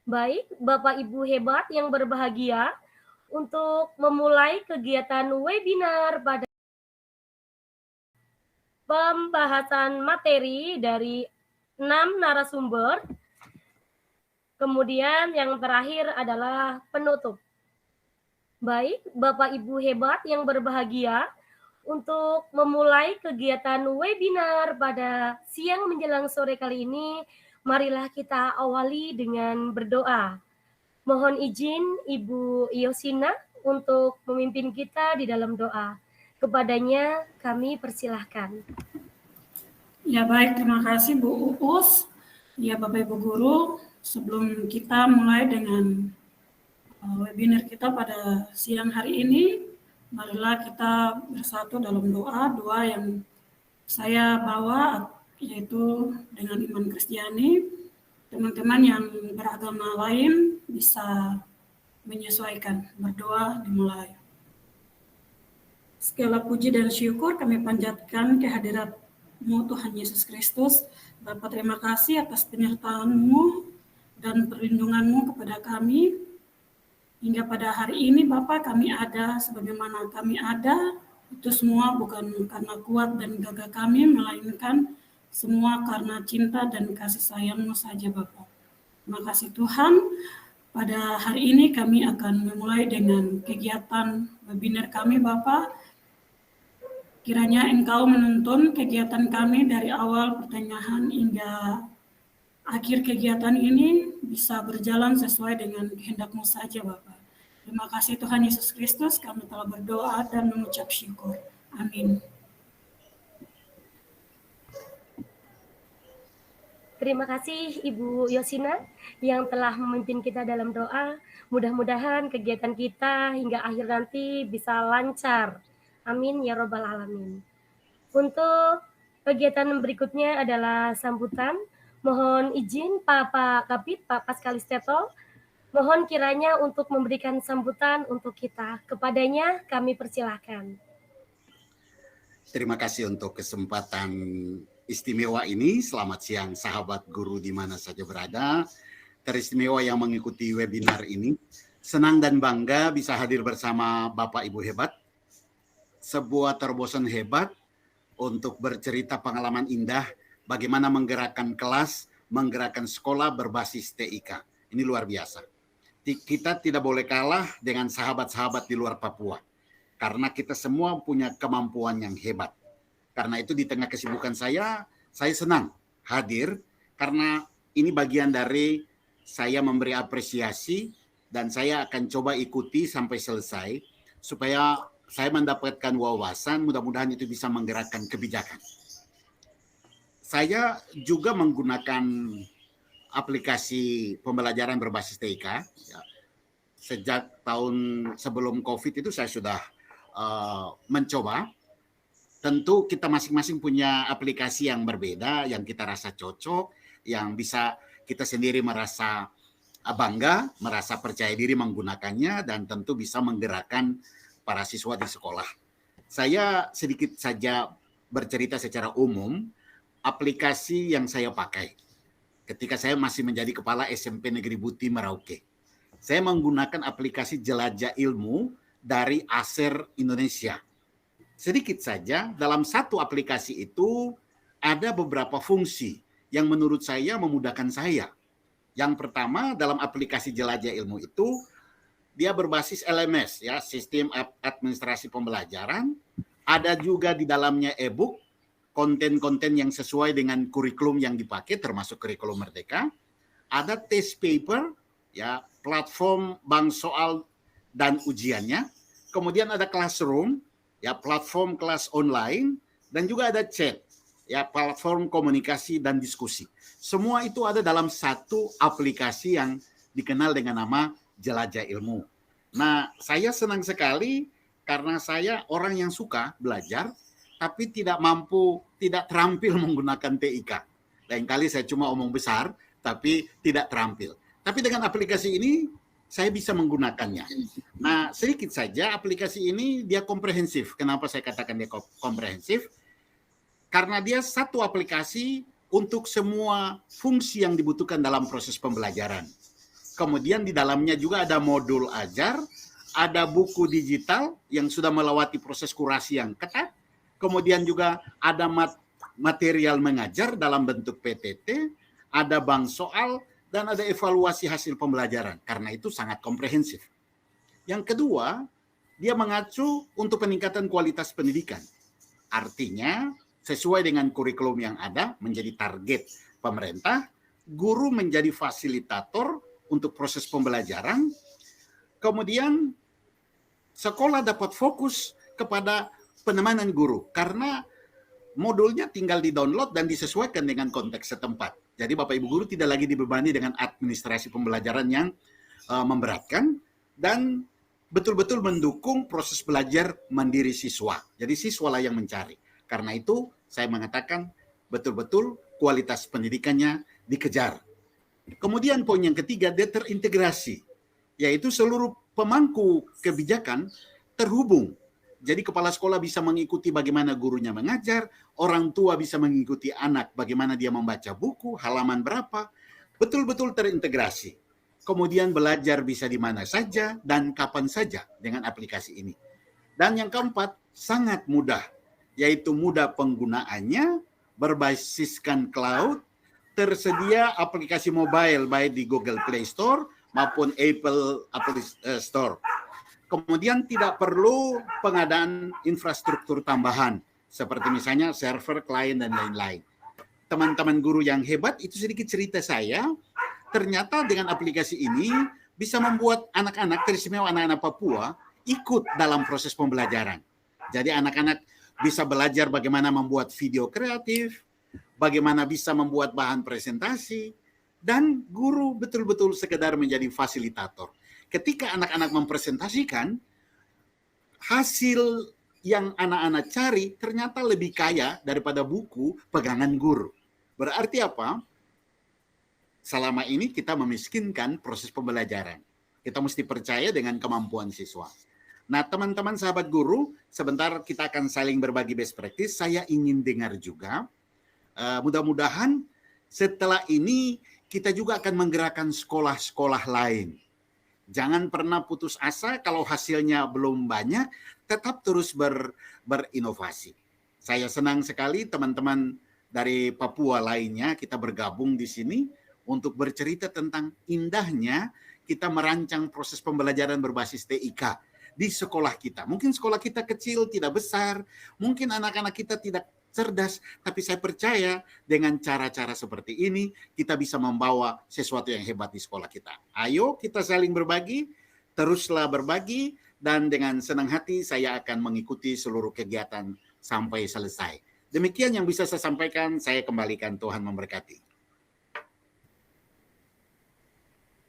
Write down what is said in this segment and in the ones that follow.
Baik, Bapak Ibu hebat yang berbahagia, untuk memulai kegiatan webinar pada pembahasan materi dari 6 narasumber, kemudian yang terakhir adalah penutup. Baik, Bapak Ibu hebat yang berbahagia, untuk memulai kegiatan webinar pada siang menjelang sore kali ini, marilah kita awali dengan berdoa. Mohon izin Ibu Yosina untuk memimpin kita di dalam doa. Kepadanya kami persilahkan. Ya baik, terima kasih Bu Uus. Ya Bapak Ibu Guru, sebelum kita mulai dengan webinar kita pada siang hari ini, marilah kita bersatu dalam doa yang saya bawa, yaitu dengan iman Kristiani. Teman-teman yang beragama lain bisa menyesuaikan. Berdoa dimulai. Segala puji dan syukur kami panjatkan kehadirat-Mu Tuhan Yesus Kristus. Bapa, terima kasih atas penyertaan-Mu dan perlindungan-Mu kepada kami. Hingga pada hari ini Bapa, kami ada sebagaimana kami ada, itu semua bukan karena kuat dan gagah kami, melainkan semua karena cinta dan kasih sayang-Mu saja Bapa. Terima kasih Tuhan. Pada hari ini kami akan memulai dengan kegiatan webinar kami Bapa. Kiranya Engkau menuntun kegiatan kami dari awal pertengahan hingga akhir kegiatan ini bisa berjalan sesuai dengan kehendak-Mu saja Bapa. Terima kasih Tuhan Yesus Kristus, kami telah berdoa dan mengucap syukur. Amin. Terima kasih Ibu Yosina yang telah memimpin kita dalam doa. Mudah-mudahan kegiatan kita hingga akhir nanti bisa lancar. Amin ya robbal alamin. Untuk kegiatan berikutnya adalah sambutan. Mohon izin Pak Kapit, Pak Paskalisteto, mohon kiranya untuk memberikan sambutan untuk kita. Kepadanya kami persilahkan. Terima kasih untuk kesempatan istimewa ini. Selamat siang sahabat guru di mana saja berada. Teristimewa yang mengikuti webinar ini. Senang dan bangga bisa hadir bersama Bapak Ibu hebat. Sebuah terobosan hebat untuk bercerita pengalaman indah bagaimana menggerakkan kelas, menggerakkan sekolah berbasis TIK. Ini luar biasa. Kita tidak boleh kalah dengan sahabat-sahabat di luar Papua. Karena kita semua punya kemampuan yang hebat. Karena itu di tengah kesibukan saya senang hadir karena ini bagian dari saya memberi apresiasi dan saya akan coba ikuti sampai selesai supaya saya mendapatkan wawasan, mudah-mudahan itu bisa menggerakkan kebijakan. Saya juga menggunakan aplikasi pembelajaran berbasis TIK. Ya. Sejak tahun sebelum COVID itu saya sudah mencoba. Tentu kita masing-masing punya aplikasi yang berbeda, yang kita rasa cocok, yang bisa kita sendiri merasa bangga, merasa percaya diri menggunakannya, dan tentu bisa menggerakkan para siswa di sekolah. Saya sedikit saja bercerita secara umum, aplikasi yang saya pakai ketika saya masih menjadi kepala SMP Negeri Buti Merauke. Saya menggunakan aplikasi Jelajah Ilmu dari Aser Indonesia. Sedikit saja, dalam satu aplikasi itu ada beberapa fungsi yang menurut saya memudahkan saya. Yang pertama, dalam aplikasi Jelajah Ilmu itu, dia berbasis LMS, ya, Sistem Administrasi Pembelajaran. Ada juga di dalamnya e-book, konten-konten yang sesuai dengan kurikulum yang dipakai, termasuk kurikulum Merdeka. Ada test paper, ya, platform bank soal dan ujiannya. Kemudian ada classroom, ya, platform kelas online, dan juga ada chat, ya, platform komunikasi dan diskusi. Semua itu ada dalam satu aplikasi yang dikenal dengan nama Jelajah Ilmu. Nah, saya senang sekali karena saya orang yang suka belajar, tapi tidak terampil menggunakan TIK. Lain kali saya cuma omong besar, tapi tidak terampil. Tapi dengan aplikasi ini, saya bisa menggunakannya. Nah, sedikit saja aplikasi ini dia komprehensif. Kenapa saya katakan dia komprehensif? Karena dia satu aplikasi untuk semua fungsi yang dibutuhkan dalam proses pembelajaran. Kemudian di dalamnya juga ada modul ajar, ada buku digital yang sudah melewati proses kurasi yang ketat, kemudian juga ada material mengajar dalam bentuk PTT, ada bank soal, dan ada evaluasi hasil pembelajaran. Karena itu sangat komprehensif. Yang kedua, dia mengacu untuk peningkatan kualitas pendidikan. Artinya, sesuai dengan kurikulum yang ada, menjadi target pemerintah, guru menjadi fasilitator untuk proses pembelajaran, kemudian sekolah dapat fokus kepada penemanan guru, karena modulnya tinggal di-download dan disesuaikan dengan konteks setempat. Jadi Bapak Ibu guru tidak lagi dibebani dengan administrasi pembelajaran yang memberatkan, dan betul-betul mendukung proses belajar mandiri siswa. Jadi siswa lah yang mencari. Karena itu saya mengatakan betul-betul kualitas pendidikannya dikejar. Kemudian poin yang ketiga, dia terintegrasi, yaitu seluruh pemangku kebijakan terhubung. Jadi kepala sekolah bisa mengikuti bagaimana gurunya mengajar, orang tua bisa mengikuti anak bagaimana dia membaca buku, halaman berapa, betul-betul terintegrasi. Kemudian belajar bisa di mana saja dan kapan saja dengan aplikasi ini. Dan yang keempat, sangat mudah, yaitu mudah penggunaannya, berbasiskan cloud, tersedia aplikasi mobile baik di Google Play Store maupun Apple Store. Kemudian tidak perlu pengadaan infrastruktur tambahan seperti misalnya server, klien, dan lain-lain. Teman-teman guru yang hebat, itu sedikit cerita saya, ternyata dengan aplikasi ini bisa membuat anak-anak, teristimewa anak-anak Papua, ikut dalam proses pembelajaran. Jadi anak-anak bisa belajar bagaimana membuat video kreatif, bagaimana bisa membuat bahan presentasi, dan guru betul-betul sekedar menjadi fasilitator. Ketika anak-anak mempresentasikan, hasil yang anak-anak cari ternyata lebih kaya daripada buku pegangan guru. Berarti apa? Selama ini kita memiskinkan proses pembelajaran. Kita mesti percaya dengan kemampuan siswa. Nah, teman-teman sahabat guru, sebentar kita akan saling berbagi best practice. Saya ingin dengar juga, mudah-mudahan setelah ini kita juga akan menggerakkan sekolah-sekolah lain. Jangan pernah putus asa kalau hasilnya belum banyak, tetap terus berinovasi. Saya senang sekali teman-teman dari Papua lainnya kita bergabung di sini untuk bercerita tentang indahnya kita merancang proses pembelajaran berbasis TIK di sekolah kita. Mungkin sekolah kita kecil, tidak besar, mungkin anak-anak kita tidak cerdas, tapi saya percaya dengan cara-cara seperti ini kita bisa membawa sesuatu yang hebat di sekolah kita. Ayo kita saling berbagi, teruslah berbagi, dan dengan senang hati saya akan mengikuti seluruh kegiatan sampai selesai. Demikian yang bisa saya sampaikan, saya kembalikan, Tuhan memberkati.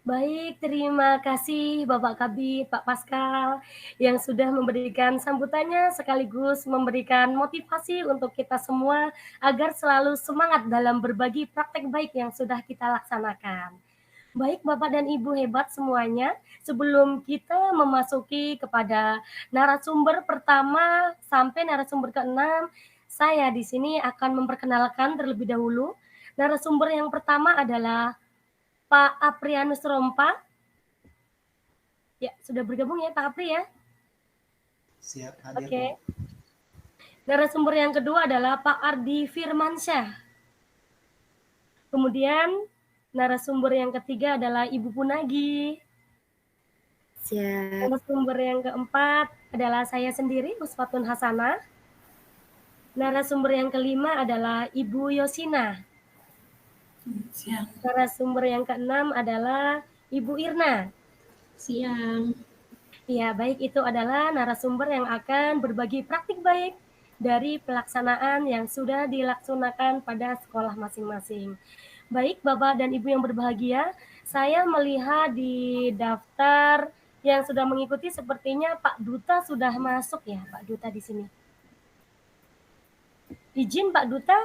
Baik, terima kasih Bapak Kabid, Pak Pascal yang sudah memberikan sambutannya sekaligus memberikan motivasi untuk kita semua agar selalu semangat dalam berbagi praktek baik yang sudah kita laksanakan. Baik Bapak dan Ibu hebat semuanya, sebelum kita memasuki kepada narasumber pertama sampai narasumber ke-6, saya di sini akan memperkenalkan terlebih dahulu. Narasumber yang pertama adalah Pak Aprianus Rompa. Ya, sudah bergabung ya Pak Apri ya? Siap hadir. Oke. Narasumber yang kedua adalah Pak Ardi Firmansyah. Kemudian narasumber yang ketiga adalah Ibu Punagi. Siap. Narasumber yang keempat adalah saya sendiri, Usfatun Hasanah. Narasumber yang kelima adalah Ibu Yosina. Siang. Narasumber yang keenam adalah Ibu Irna. Siang. Ya, baik, itu adalah narasumber yang akan berbagi praktik baik dari pelaksanaan yang sudah dilaksanakan pada sekolah masing-masing. Baik, Bapak dan Ibu yang berbahagia, saya melihat di daftar yang sudah mengikuti sepertinya Pak Duta sudah masuk ya, Pak Duta di sini. Izin Pak Duta?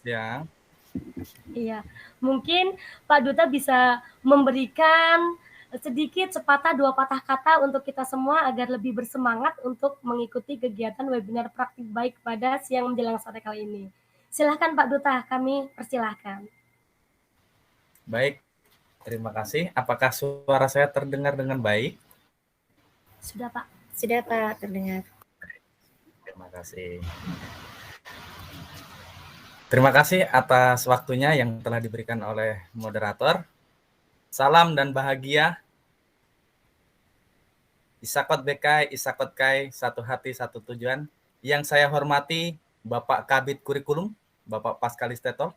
Ya. Iya, mungkin Pak Duta bisa memberikan sedikit sepatah dua patah kata untuk kita semua agar lebih bersemangat untuk mengikuti kegiatan webinar praktik baik pada siang menjelang sore kali ini. Silahkan Pak Duta, kami persilahkan. Baik, Terima kasih. Apakah suara saya terdengar dengan baik? Sudah, Pak. Sudah Pak, terdengar. Terima kasih. Terima kasih atas waktunya yang telah diberikan oleh moderator. Salam dan bahagia. Isakot Bekai, Isakot Kai, satu hati, satu tujuan. Yang saya hormati Bapak Kabid Kurikulum, Bapak Paskalisteto,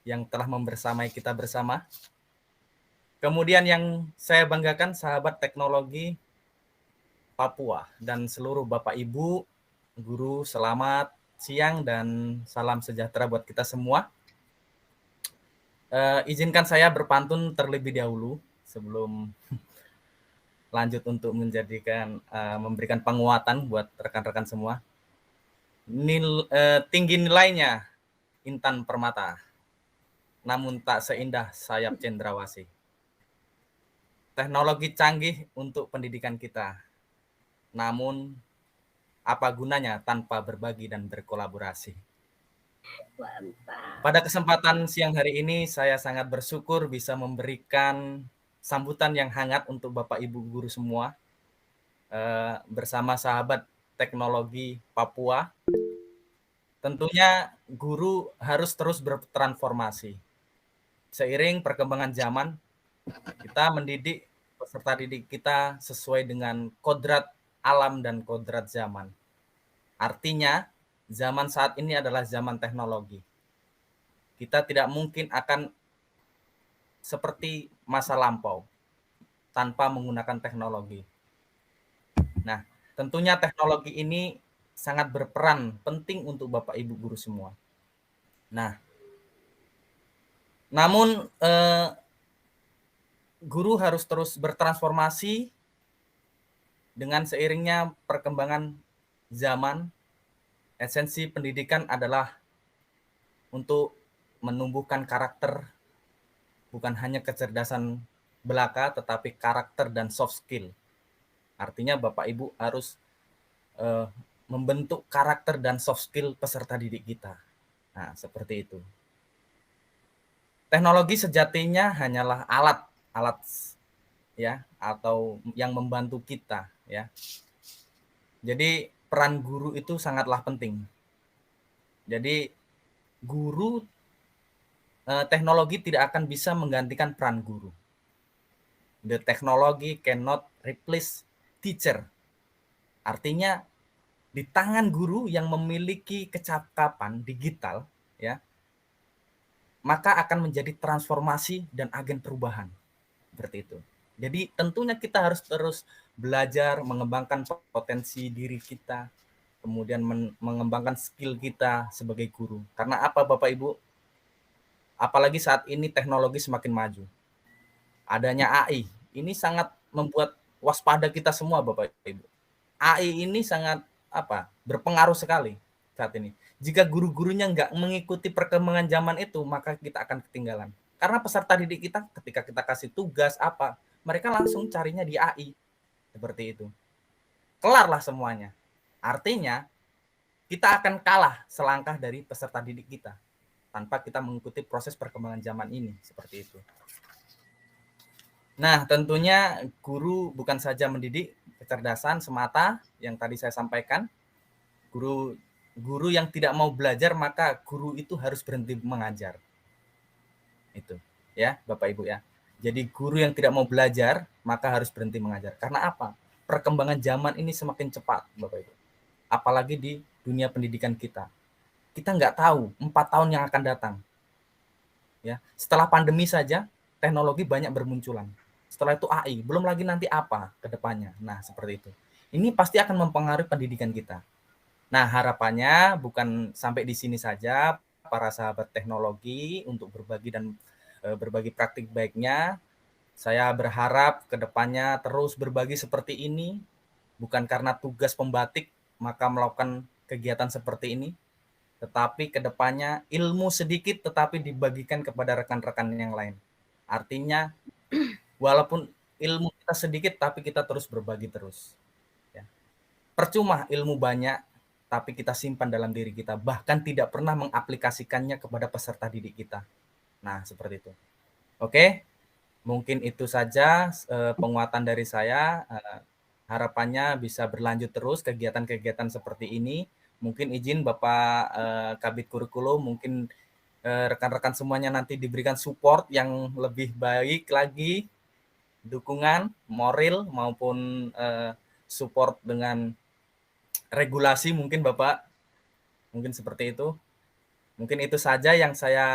yang telah membersamai kita bersama. Kemudian yang saya banggakan sahabat teknologi Papua dan seluruh Bapak Ibu, guru, selamat siang dan salam sejahtera buat kita semua. Izinkan saya berpantun terlebih dahulu sebelum lanjut untuk memberikan penguatan buat rekan-rekan semua. Tinggi nilainya Intan Permata, namun tak seindah sayap cendrawasih. Teknologi canggih untuk pendidikan kita, namun apa gunanya tanpa berbagi dan berkolaborasi. Mantap. Pada kesempatan siang hari ini, saya sangat bersyukur bisa memberikan sambutan yang hangat untuk Bapak Ibu guru semua bersama sahabat teknologi Papua. Tentunya guru harus terus bertransformasi. Seiring perkembangan zaman, kita mendidik peserta didik kita sesuai dengan kodrat alam dan kodrat zaman. Artinya, zaman saat ini adalah zaman teknologi. Kita tidak mungkin akan seperti masa lampau tanpa menggunakan teknologi. Nah, tentunya teknologi ini sangat berperan penting untuk Bapak Ibu guru semua. Nah, namun guru harus terus bertransformasi dengan seiringnya perkembangan zaman. Esensi pendidikan adalah untuk menumbuhkan karakter, bukan hanya kecerdasan belaka, tetapi karakter dan soft skill. Artinya Bapak Ibu harus membentuk karakter dan soft skill peserta didik kita. Nah, seperti itu. Teknologi sejatinya hanyalah alat ya, atau yang membantu kita ya. Jadi peran guru itu sangatlah penting. Jadi guru teknologi tidak akan bisa menggantikan peran guru. The technology cannot replace teacher. Artinya di tangan guru yang memiliki kecakapan digital ya, maka akan menjadi transformasi dan agen perubahan. Seperti itu. Jadi tentunya kita harus terus belajar, mengembangkan potensi diri kita, kemudian mengembangkan skill kita sebagai guru. Karena apa Bapak Ibu? Apalagi saat ini teknologi semakin maju. Adanya AI, ini sangat membuat waspada kita semua Bapak Ibu. AI ini sangat berpengaruh sekali saat ini. Jika guru-gurunya nggak mengikuti perkembangan zaman itu, maka kita akan ketinggalan. Karena peserta didik kita ketika kita kasih tugas mereka langsung carinya di AI. Seperti itu. Kelarlah semuanya. Artinya, kita akan kalah selangkah dari peserta didik kita tanpa kita mengikuti proses perkembangan zaman ini. Seperti itu. Nah, tentunya guru bukan saja mendidik kecerdasan semata yang tadi saya sampaikan. Guru yang tidak mau belajar, maka guru itu harus berhenti mengajar. Itu ya Bapak Ibu ya. Jadi guru yang tidak mau belajar maka harus berhenti mengajar. Karena apa? Perkembangan zaman ini semakin cepat Bapak Ibu. Apalagi di dunia pendidikan kita. Kita nggak tahu 4 tahun yang akan datang. Ya, setelah pandemi saja teknologi banyak bermunculan. Setelah itu AI, belum lagi nanti apa ke depannya. Nah, seperti itu. Ini pasti akan mempengaruhi pendidikan kita. Nah, harapannya bukan sampai di sini saja para sahabat teknologi untuk berbagi praktik baiknya. Saya berharap ke depannya terus berbagi seperti ini, bukan karena tugas pembatik maka melakukan kegiatan seperti ini, tetapi ke depannya ilmu sedikit tetapi dibagikan kepada rekan-rekan yang lain. Artinya walaupun ilmu kita sedikit tapi kita terus berbagi terus. Ya. Percuma ilmu banyak tapi kita simpan dalam diri kita, bahkan tidak pernah mengaplikasikannya kepada peserta didik kita. Nah, seperti itu. Oke, Mungkin itu saja penguatan dari saya. Harapannya bisa berlanjut terus kegiatan-kegiatan seperti ini. Mungkin izin Bapak Kabid Kurikulum, mungkin rekan-rekan semuanya nanti diberikan support yang lebih baik lagi, dukungan moral maupun support dengan regulasi mungkin Bapak. Mungkin seperti itu. Mungkin itu saja yang saya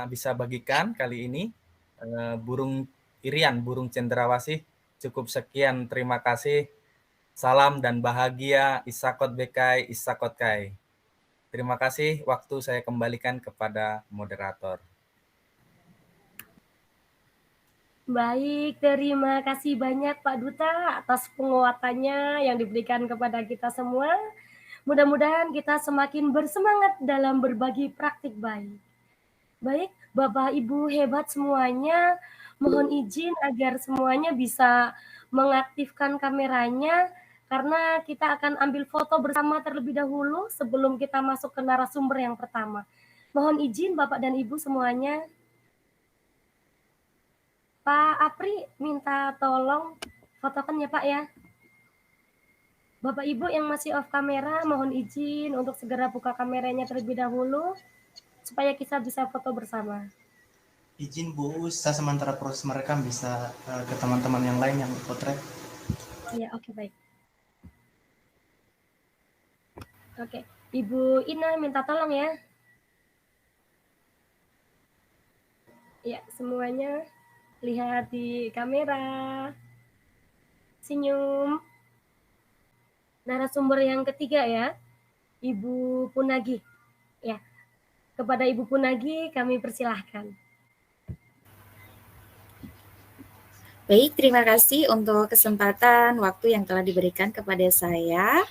bisa bagikan kali ini. Burung Irian, burung cendrawasih. Cukup sekian, terima kasih. Salam dan bahagia, Isakot Bekai, Isakot Kai. Terima kasih, waktu saya kembalikan kepada moderator. Baik, terima kasih banyak Pak Duta atas penguatannya yang diberikan kepada kita semua. Mudah-mudahan kita semakin bersemangat dalam berbagi praktik baik. Baik, Bapak Ibu hebat semuanya, mohon izin agar semuanya bisa mengaktifkan kameranya karena kita akan ambil foto bersama terlebih dahulu sebelum kita masuk ke narasumber yang pertama. Mohon izin Bapak dan Ibu semuanya. Pak Apri minta tolong fotokan ya Pak ya. Bapak Ibu yang masih off kamera mohon izin untuk segera buka kameranya terlebih dahulu supaya kita bisa foto bersama. Izin Bu, saya sementara proses merekam bisa ke teman-teman yang lain yang potret. Iya, oke, baik. Oke, Ibu Ina minta tolong ya. Ya, semuanya lihat di kamera. Senyum. Narasumber yang ketiga ya, Ibu Punagi. Ya, kepada Ibu Punagi kami persilahkan. Baik, terima kasih untuk kesempatan waktu yang telah diberikan kepada saya.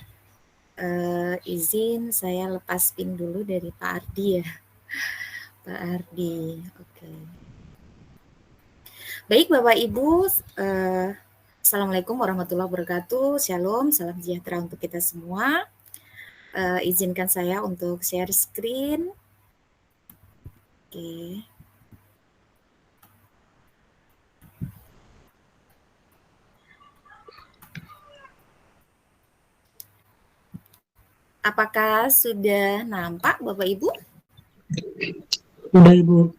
Izin saya lepas pin dulu dari Pak Ardi ya. Pak Ardi, oke. Baik Bapak Ibu, Assalamualaikum warahmatullahi wabarakatuh. Shalom, salam sejahtera untuk kita semua. Izinkan saya untuk share screen. Oke. Apakah sudah nampak Bapak Ibu? Sudah Ibu.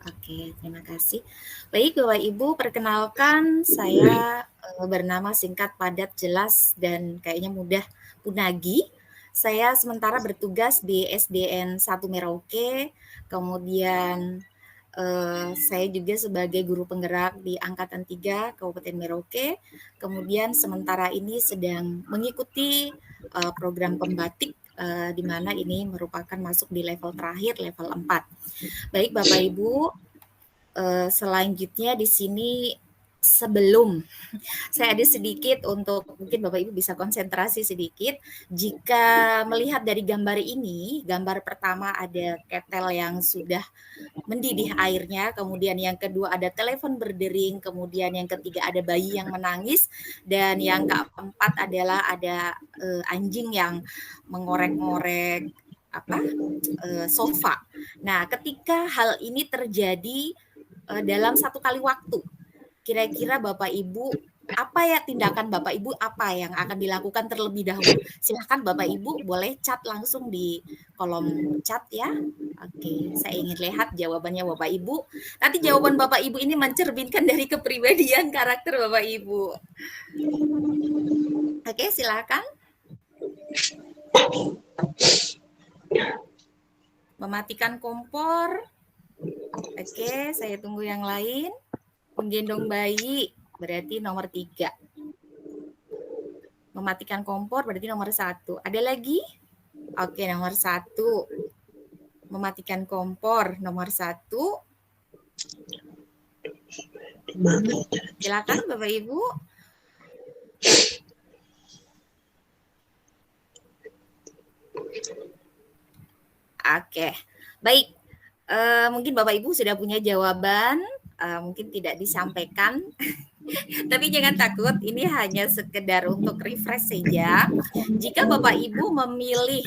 Oke, terima kasih. Baik Bapak Ibu, perkenalkan saya bernama singkat, padat, jelas, dan kayaknya mudah, Punagi. Saya sementara bertugas di SDN 1 Merauke, kemudian saya juga sebagai guru penggerak di Angkatan 3 Kabupaten Merauke, kemudian sementara ini sedang mengikuti program pembatik di mana ini merupakan masuk di level terakhir, level 4. Baik Bapak Ibu, selanjutnya di sini sebelum saya ada sedikit untuk mungkin Bapak Ibu bisa konsentrasi sedikit. Jika melihat dari gambar ini, gambar pertama ada ketel yang sudah mendidih airnya, kemudian yang kedua ada telepon berdering, kemudian yang ketiga ada bayi yang menangis, dan yang keempat adalah ada anjing yang mengorek-ngorek sofa. Nah, ketika hal ini terjadi dalam satu kali waktu, kira-kira Bapak Ibu apa ya tindakan Bapak Ibu apa yang akan dilakukan terlebih dahulu? Silahkan Bapak Ibu boleh chat langsung di kolom chat ya. Oke, saya ingin lihat jawabannya Bapak Ibu. Nanti jawaban Bapak Ibu ini mencerminkan dari kepribadian karakter Bapak Ibu. Oke, silakan. Mematikan kompor. Oke, saya tunggu yang lain. Menggendong bayi berarti nomor 3. Mematikan kompor berarti nomor 1. Ada lagi? Oke, nomor 1. Mematikan kompor nomor 1. Silakan Bapak Ibu. Oke, baik. Mungkin Bapak Ibu sudah punya jawaban. Mungkin tidak disampaikan, tapi jangan takut, ini hanya sekedar untuk refresh saja. Jika Bapak Ibu memilih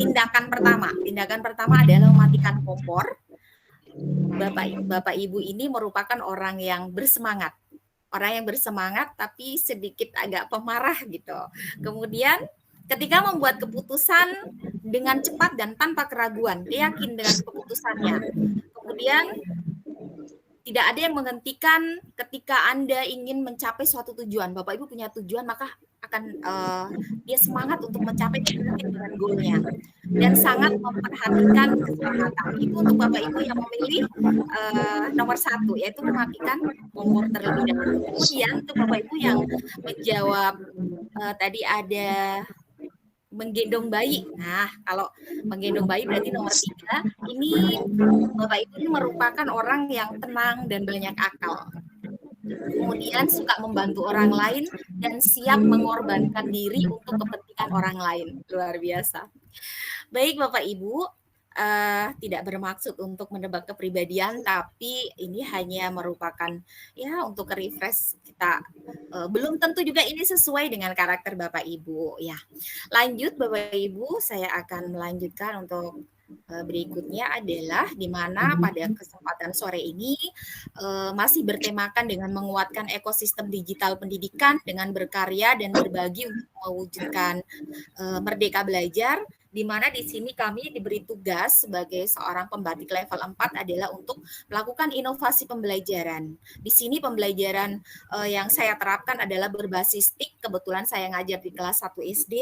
tindakan pertama adalah mematikan kompor. Bapak Ibu ini merupakan orang yang bersemangat. Orang yang bersemangat tapi sedikit agak pemarah gitu. Kemudian ketika membuat keputusan dengan cepat dan tanpa keraguan, dia yakin dengan keputusannya. Kemudian tidak ada yang menghentikan ketika Anda ingin mencapai suatu tujuan. Bapak Ibu punya tujuan, maka akan dia semangat untuk mencapai dengan goalnya dan sangat memperhatikan keselamatan. Itu untuk Bapak Ibu yang memilih nomor 1, yaitu mematikan kompor terlebih dahulu. Kemudian untuk Bapak Ibu yang menjawab tadi ada menggendong bayi. Nah, kalau menggendong bayi berarti nomor 3. Ini Bapak Ibu ini merupakan orang yang tenang dan banyak akal. Kemudian suka membantu orang lain dan siap mengorbankan diri untuk kepentingan orang lain. Luar biasa. Baik Bapak Ibu, tidak bermaksud untuk menebak kepribadian, tapi ini hanya merupakan ya untuk refresh kita. Belum tentu juga ini sesuai dengan karakter Bapak Ibu ya. Lanjut Bapak Ibu, saya akan melanjutkan untuk berikutnya adalah di mana pada kesempatan sore ini masih bertemakan dengan menguatkan ekosistem digital pendidikan dengan berkarya dan berbagi untuk mewujudkan merdeka belajar, di mana di sini kami diberi tugas sebagai seorang pembatik level 4 adalah untuk melakukan inovasi pembelajaran. Di sini pembelajaran yang saya terapkan adalah berbasis TIK. Kebetulan saya ngajar di kelas 1 SD,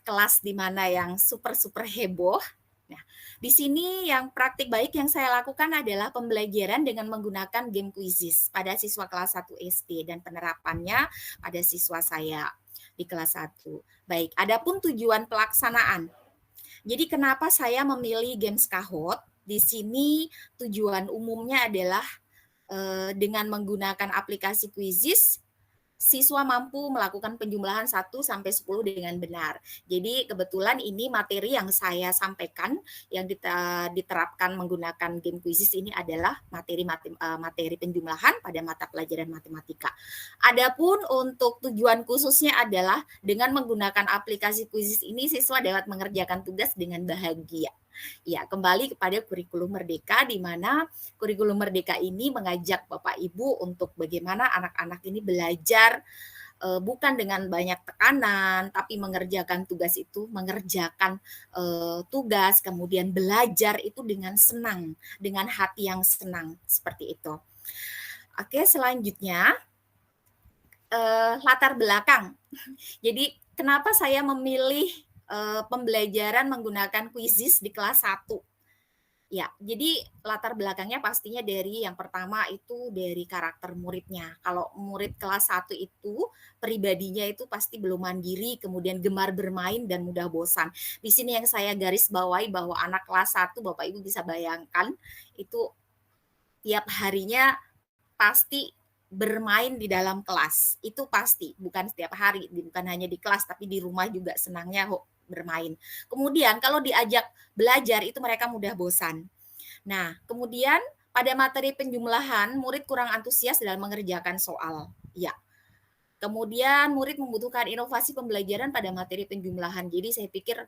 kelas di mana yang super heboh. Nah, di sini yang praktik baik yang saya lakukan adalah pembelajaran dengan menggunakan game quizzes pada siswa kelas 1 SD dan penerapannya pada siswa saya di kelas 1. Baik, adapun tujuan pelaksanaan. Jadi kenapa saya memilih games Kahoot? Di sini tujuan umumnya adalah dengan menggunakan aplikasi quizzes, siswa mampu melakukan penjumlahan 1 sampai 10 dengan benar. Jadi kebetulan ini materi yang saya sampaikan yang diterapkan menggunakan game quizzes ini adalah materi penjumlahan pada mata pelajaran matematika. Adapun untuk tujuan khususnya adalah dengan menggunakan aplikasi quizzes ini siswa dapat mengerjakan tugas dengan bahagia. Ya, kembali kepada kurikulum merdeka, di mana kurikulum merdeka ini mengajak Bapak Ibu untuk bagaimana anak-anak ini belajar bukan dengan banyak tekanan, tapi mengerjakan tugas itu, mengerjakan tugas, kemudian belajar itu dengan senang, dengan hati yang senang, seperti itu. Oke, selanjutnya latar belakang. Jadi kenapa saya memilih pembelajaran menggunakan quizzes di kelas 1. Ya, jadi latar belakangnya pastinya dari yang pertama itu dari karakter muridnya. Kalau murid kelas 1 itu pribadinya itu pasti belum mandiri, kemudian gemar bermain dan mudah bosan. Di sini yang saya garis bawahi bahwa anak kelas 1 Bapak Ibu bisa bayangkan itu tiap harinya pasti bermain di dalam kelas. Itu pasti, bukan setiap hari, bukan hanya di kelas tapi di rumah juga senangnya bermain. Kemudian kalau diajak belajar itu mereka mudah bosan. Nah, kemudian pada materi penjumlahan murid kurang antusias dalam mengerjakan soal. Ya. Kemudian murid membutuhkan inovasi pembelajaran pada materi penjumlahan. Jadi saya pikir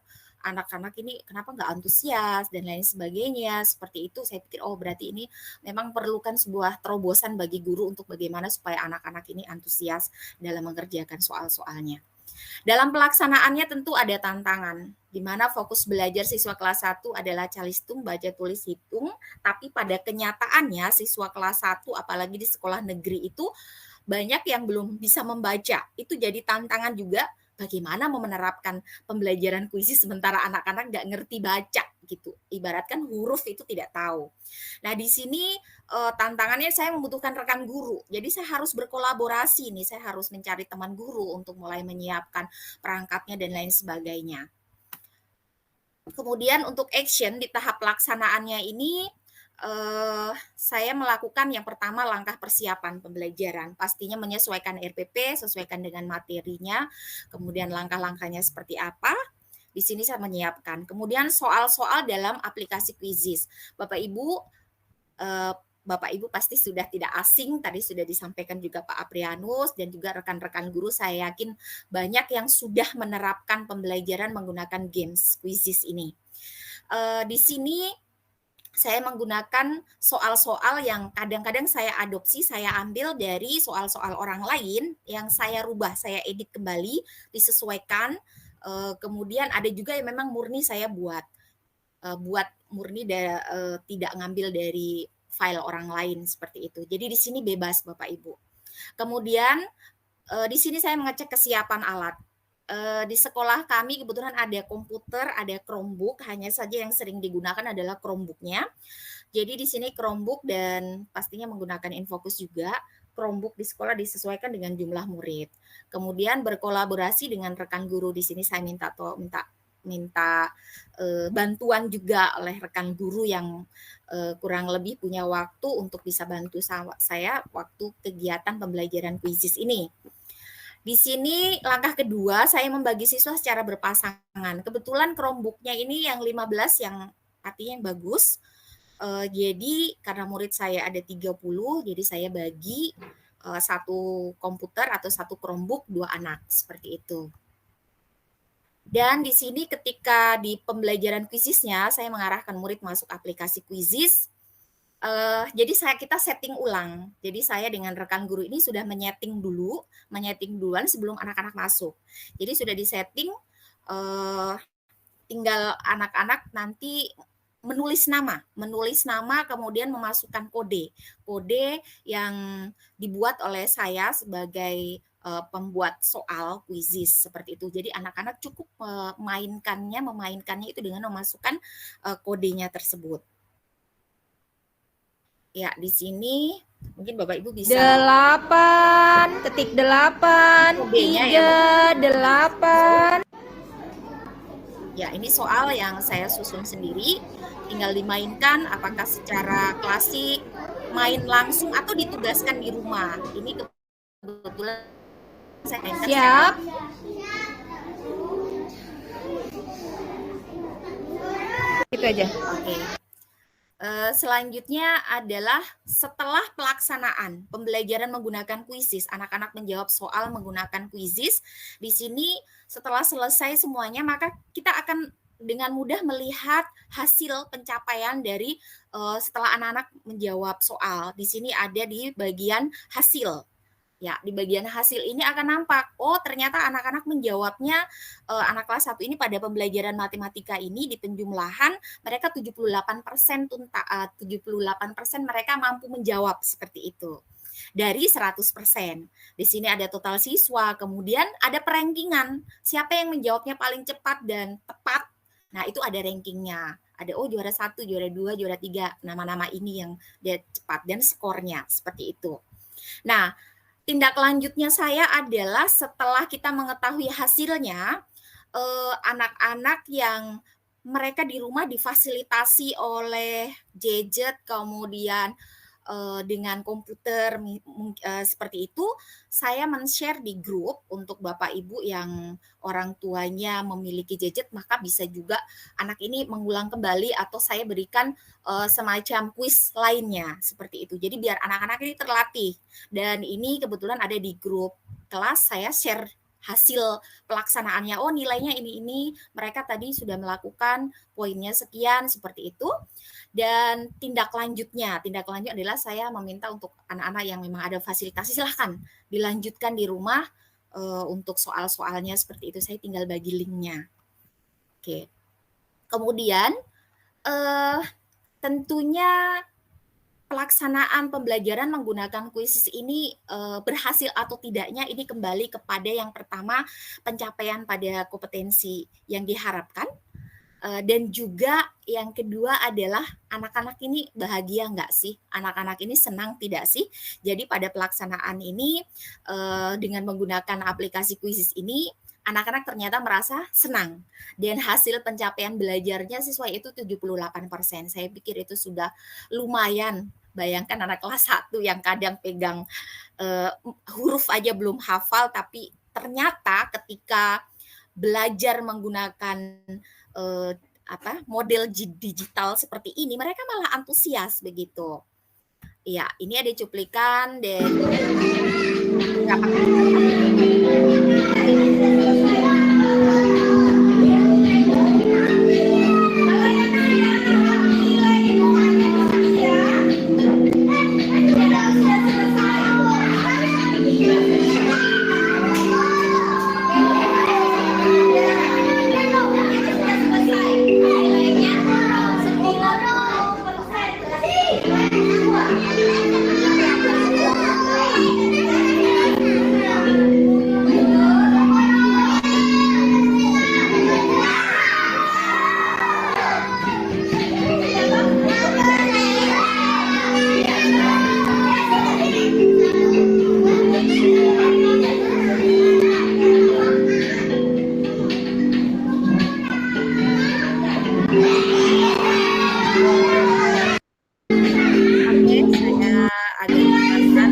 anak-anak ini kenapa nggak antusias dan lain sebagainya. Seperti itu saya pikir oh berarti ini memang perlukan sebuah terobosan bagi guru untuk bagaimana supaya anak-anak ini antusias dalam mengerjakan soal-soalnya. Dalam pelaksanaannya tentu ada tantangan, di mana fokus belajar siswa kelas 1 adalah calistung, baca, tulis, hitung, tapi pada kenyataannya siswa kelas 1 apalagi di sekolah negeri itu banyak yang belum bisa membaca. Itu jadi tantangan juga bagaimana menerapkan pembelajaran puisi sementara anak-anak nggak ngerti baca gitu. Ibaratkan huruf itu tidak tahu. Nah, di sini tantangannya saya membutuhkan rekan guru. Jadi saya harus berkolaborasi nih, saya harus mencari teman guru untuk mulai menyiapkan perangkatnya dan lain sebagainya. Kemudian untuk action di tahap pelaksanaannya ini saya melakukan yang pertama langkah persiapan pembelajaran. Pastinya menyesuaikan RPP, sesuaikan dengan materinya, kemudian langkah-langkahnya seperti apa. Di sini saya menyiapkan. Kemudian soal-soal dalam aplikasi quizzes. Bapak Ibu pasti sudah tidak asing, tadi sudah disampaikan juga Pak Aprianus dan juga rekan-rekan guru, saya yakin banyak yang sudah menerapkan pembelajaran menggunakan games quizzes ini. Di sini saya menggunakan soal-soal yang kadang-kadang saya adopsi, saya ambil dari soal-soal orang lain yang saya rubah, saya edit kembali, disesuaikan. Kemudian ada juga yang memang murni saya buat murni tidak ngambil dari file orang lain seperti itu. Jadi di sini bebas Bapak Ibu. Kemudian di sini saya mengecek kesiapan alat. Di sekolah kami kebetulan ada komputer, ada Chromebook, hanya saja yang sering digunakan adalah Chromebook-nya. Jadi di sini Chromebook dan pastinya menggunakan Infocus juga. Chromebook di sekolah disesuaikan dengan jumlah murid. Kemudian berkolaborasi dengan rekan guru. Di sini saya minta bantuan juga oleh rekan guru yang kurang lebih punya waktu untuk bisa bantu saya waktu kegiatan pembelajaran kuisis ini. Di sini langkah kedua saya membagi siswa secara berpasangan. Kebetulan Chromebook-nya ini yang 15 yang artinya yang bagus. Jadi karena murid saya ada 30, jadi saya bagi satu komputer atau satu Chromebook 2 anak seperti itu. Dan di sini ketika di pembelajaran kuisisnya saya mengarahkan murid masuk aplikasi Quizizz. Jadi kita setting ulang. Jadi saya dengan rekan guru ini sudah menyeting duluan sebelum anak-anak masuk. Jadi sudah disetting, tinggal anak-anak nanti menulis nama kemudian memasukkan kode yang dibuat oleh saya sebagai pembuat soal Quizizz seperti itu. Jadi anak-anak cukup memainkannya itu dengan memasukkan kodenya tersebut. Ya, di sini mungkin Bapak Ibu bisa 8.8 kodenya ya, 38. Ya, ini soal yang saya susun sendiri, tinggal dimainkan apakah secara klasik, main langsung atau ditugaskan di rumah. Ini kebetulan saya mainkan. Siap. Itu aja. Oke. Selanjutnya adalah setelah pelaksanaan pembelajaran menggunakan Quizizz, anak-anak menjawab soal menggunakan Quizizz. Di sini setelah selesai semuanya, maka kita akan dengan mudah melihat hasil pencapaian dari setelah anak-anak menjawab soal. Di sini ada di bagian hasil. Ya, di bagian hasil ini akan nampak, oh ternyata anak-anak menjawabnya, anak kelas 1 ini pada pembelajaran matematika ini di penjumlahan mereka 78% mereka mampu menjawab seperti itu. Dari 100%. Di sini ada total siswa, kemudian ada perankingan. Siapa yang menjawabnya paling cepat dan tepat, nah itu ada rankingnya. Ada juara 1, juara 2, juara 3, nama-nama ini yang dia cepat dan skornya seperti itu. Nah, tindak lanjutnya saya adalah setelah kita mengetahui hasilnya, anak-anak yang mereka di rumah difasilitasi oleh gadget, kemudian dengan komputer seperti itu, saya men-share di grup untuk Bapak Ibu yang orang tuanya memiliki gadget, maka bisa juga anak ini mengulang kembali atau saya berikan semacam kuis lainnya seperti itu. Jadi biar anak-anak ini terlatih. Dan ini kebetulan ada di grup kelas, saya share hasil pelaksanaannya. Oh, nilainya ini mereka tadi sudah melakukan poinnya sekian seperti itu. Dan tindak lanjutnya adalah saya meminta untuk anak-anak yang memang ada fasilitas, silahkan dilanjutkan di rumah untuk soal-soalnya seperti itu. Saya tinggal bagi linknya. Oke. Kemudian tentunya pelaksanaan pembelajaran menggunakan Quizizz ini berhasil atau tidaknya ini kembali kepada yang pertama, pencapaian pada kompetensi yang diharapkan, dan juga yang kedua adalah anak-anak ini bahagia nggak sih? Anak-anak ini senang tidak sih? Jadi pada pelaksanaan ini dengan menggunakan aplikasi Quizizz ini, anak-anak ternyata merasa senang dan hasil pencapaian belajarnya siswa itu 78%. Saya pikir itu sudah lumayan. Bayangkan anak kelas 1 yang kadang pegang huruf aja belum hafal, tapi ternyata ketika belajar menggunakan model digital seperti ini, mereka malah antusias begitu. Ya, ini ada cuplikan dan Oke, saya agak lepaskan.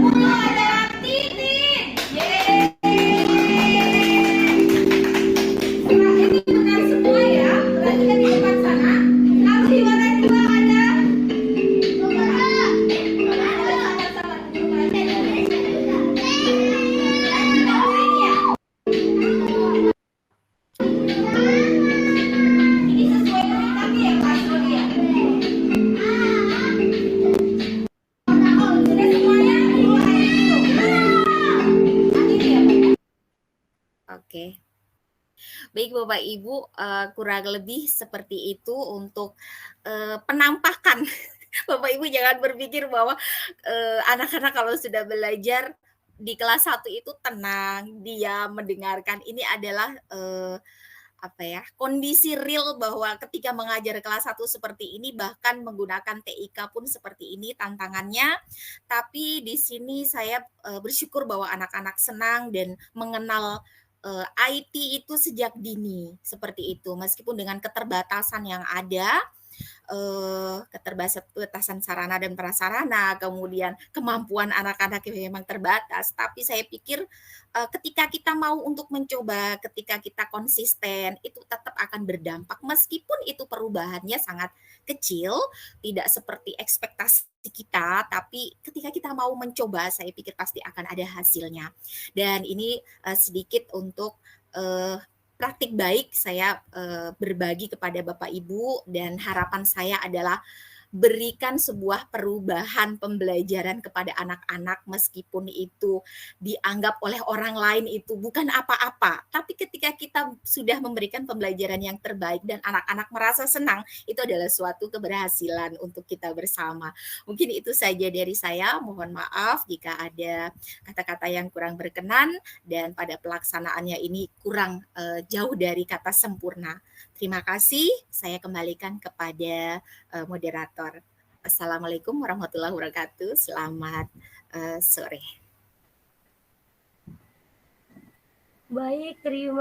Oke. Baik Bapak Ibu, kurang lebih seperti itu untuk penampakan. Bapak Ibu jangan berpikir bahwa anak-anak kalau sudah belajar di kelas 1 itu tenang, diam, mendengarkan. Ini adalah kondisi real bahwa ketika mengajar kelas 1 seperti ini, bahkan menggunakan TIK pun seperti ini tantangannya. Tapi di sini saya bersyukur bahwa anak-anak senang dan mengenal IT itu sejak dini seperti itu, meskipun dengan keterbatasan yang ada, keterbatasan sarana dan prasarana, kemudian kemampuan anak-anak yang memang terbatas. Tapi saya pikir ketika kita mau untuk mencoba, ketika kita konsisten, itu tetap akan berdampak meskipun itu perubahannya sangat kecil, tidak seperti ekspektasi kita, tapi ketika kita mau mencoba, saya pikir pasti akan ada hasilnya. Dan ini sedikit untuk praktik baik saya berbagi kepada Bapak Ibu, dan harapan saya adalah berikan sebuah perubahan pembelajaran kepada anak-anak meskipun itu dianggap oleh orang lain itu bukan apa-apa. Tapi ketika kita sudah memberikan pembelajaran yang terbaik dan anak-anak merasa senang, itu adalah suatu keberhasilan untuk kita bersama. Mungkin itu saja dari saya. Mohon maaf jika ada kata-kata yang kurang berkenan dan pada pelaksanaannya ini kurang jauh dari kata sempurna. Terima kasih. Saya kembalikan kepada moderator. Assalamualaikum warahmatullahi wabarakatuh. Selamat sore. Baik, terima